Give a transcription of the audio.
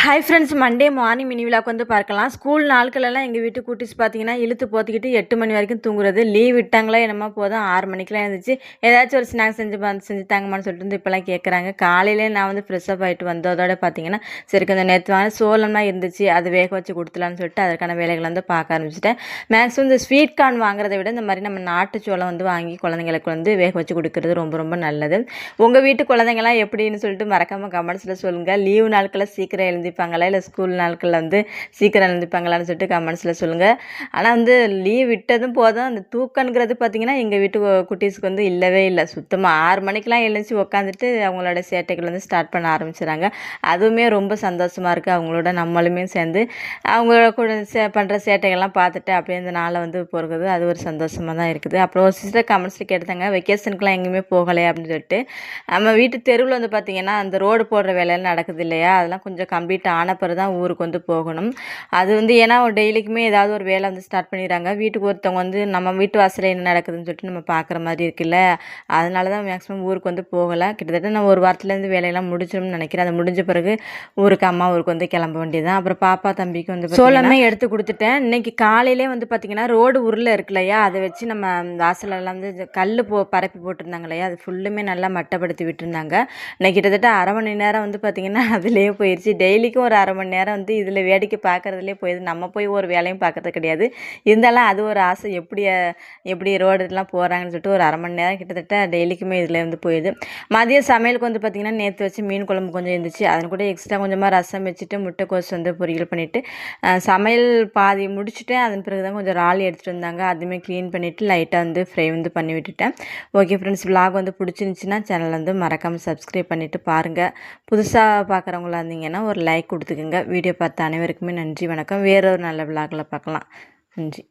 Hi friends, Monday morning mini vlog வந்து பார்க்கலாம். School நாட்களெல்லாம் எங்கள் வீட்டு குட்டீஸ் பார்த்தீங்கன்னா இழுத்து போத்திக்கிட்டு 8 மணி வரைக்கும் தூங்குறது. லீவ் விட்டாங்களா என்னமோ போதும் 6 மணிக்கெலாம் எழுந்துச்சு ஏதாச்சும் ஒரு ஸ்நாக்ஸ் செஞ்சு தாங்கம்மான்னு சொல்லிட்டு வந்து இப்போலாம் கேட்குறாங்க. காலையிலே நான் வந்து ஃப்ரெஷ்ஷப் ஆகிட்டு வந்ததோட பார்த்தீங்கன்னா சரி கொஞ்சம் நேற்று வாங்க சோளம்லாம் இருந்துச்சு, அது வேக வச்சு கொடுத்துலான்னு சொல்லிட்டு அதற்கான வேலைகளை வந்து பார்க்க ஆரம்பிச்சிட்டேன். மேக்ஸிமம் இந்த ஸ்வீட் கார்ன் வாங்குறதை விட இந்த மாதிரி நம்ம நாட்டு சோளம் வந்து வாங்கி குழந்தைங்களுக்கு வந்து வேக வச்சு கொடுக்குறது ரொம்ப ரொம்ப நல்லது. உங்கள் வீட்டு குழந்தைங்களாம் எப்படின்னு சொல்லிட்டு மறக்காமல் கமெண்ட்ஸில் சொல்லுங்கள். லீவு நாட்களில் சீக்கிரம் எழுந்திருப்பாங்களா இல்லை ஸ்கூல் நாட்களில் வந்து சீக்கிரம் எழுந்திருப்பாங்களான்னு சொல்லிட்டு கமெண்ட்ஸில் சொல்லுங்கள். ஆனால் வந்து லீவ் விட்டதும் போதும் அந்த தூக்கங்கிறது பார்த்திங்கன்னா எங்கள் வீட்டு குட்டீஸுக்கு வந்து இல்லவே இல்லை. சுத்தமாக 6 மணிக்கெலாம் எழுந்துச்சு உட்காந்துட்டு அவங்களோட சேட்டைகள் வந்து ஸ்டார்ட் பண்ண ஆரம்பிச்சிடுறாங்க. அதுவுமே ரொம்ப சந்தோஷமாக இருக்குது. அவங்களோட நம்மளுமே சேர்ந்து அவங்க கூட பண்ணுற சேட்டைகள்லாம் பார்த்துட்டு அப்படியே இந்த நாளை வந்து போகிறது அது ஒரு சந்தோஷமாக தான் இருக்குது. அப்புறம் ஒரு சிஸ்டர் கமெண்ட்ஸில் கேட்டாங்க வெக்கேஷனுக்குலாம் எங்கேயுமே போகலை அப்படின்னு சொல்லிட்டு. நம்ம வீட்டு தெருவில் வந்து பார்த்திங்கன்னா அந்த ரோடு போடுற வேலையெல்லாம் நடக்குது இல்லையா, அதெல்லாம் கொஞ்சம் கம்ப்ளீட் ஆன பிறகு தான் ஊருக்கு வந்து போகணும். அது வந்து ஏன்னா டெய்லிக்குமே ஏதாவது ஒரு வேலை வந்து ஸ்டார்ட் பண்ணிடுறாங்க. வீட்டுக்கு ஒருத்தவங்க வந்து நம்ம வீட்டு வாசலில் என்ன நடக்குதுன்னு சொல்லிட்டு நம்ம பார்க்குற மாதிரி இருக்குல்ல, அதனால தான் மேக்ஸிமம் ஊருக்கு வந்து போகலை. கிட்டத்தட்ட நான் ஒரு வாரத்துலேருந்து வேலையெல்லாம் முடிச்சிடும்னு நினைக்கிறேன். அது முடிஞ்ச பிறகு அம்மா ஊருக்கு வந்து கிளம்ப வேண்டியதுதான். அப்புறம் பாப்பா தம்பிக்கு வந்து சோளமே எடுத்து கொடுத்துட்டேன். இன்னைக்கு காலையிலே வந்து பார்த்திங்கன்னா ரோடு உருளை இருக்கு இல்லையா, அதை வச்சு நம்ம வாசலெல்லாம் வந்து கல் பரப்பி போட்டிருந்தாங்க இல்லையா, அது ஃபுல்லுமே நல்லா மட்டப்படுத்தி விட்டுருந்தாங்க. இன்னைக்கு கிட்டத்தட்ட அரை மணி நேரம் வந்து பார்த்திங்கன்னா அதிலே போயிடுச்சு. டெய்லிக்கும் ஒரு அரை மணி நேரம் வந்து இதில் வேடிக்கை பார்க்குறதுலே போயிடுது. நம்ம போய் ஒரு வேலையும் பார்க்கறது கிடையாது. இருந்தாலும் அது ஒரு ஆசை, எப்படி ரோடுலாம் போகிறாங்கன்னு சொல்லிட்டு ஒரு அரை மணி நேரம் கிட்டத்தட்ட டெய்லிக்குமே இதில் வந்து போயிடுது. மதிய சமையலுக்கு வந்து பார்த்திங்கன்னா நேற்று வச்சு மீன் குழம்பு கொஞ்சம் இருந்துச்சு, அதன் கூட எக்ஸ்ட்ரா கொஞ்சமாக ரசம் வச்சுட்டு முட்டைக்கோஸ் வந்து பொரியல் பண்ணிவிட்டு சமையல் பாதி முடிச்சுட்டேன். அதன் பிறகு தான் கொஞ்சம் இறால் எடுத்துகிட்டு வந்தாங்க, அதுவுமே க்ளீன் பண்ணிவிட்டு லைட்டாக வந்து ஃப்ரை வந்து பண்ணி விட்டுட்டேன். ஓகே ஃப்ரெண்ட்ஸ், விலாக் வந்து பிடிச்சிருந்துச்சின்னா சேனல் வந்து மறக்காமல் சப்ஸ்கிரைப் பண்ணிவிட்டு பாருங்கள். புதுசாக பார்க்குறவங்களா இருந்தீங்கன்னா ஒரு லைக் கொடுத்துக்குங்க. வீடியோ பார்த்த அனைவருக்குமே நன்றி, வணக்கம். வேறொரு நல்ல விலாகில் பார்க்கலாம். நன்றி.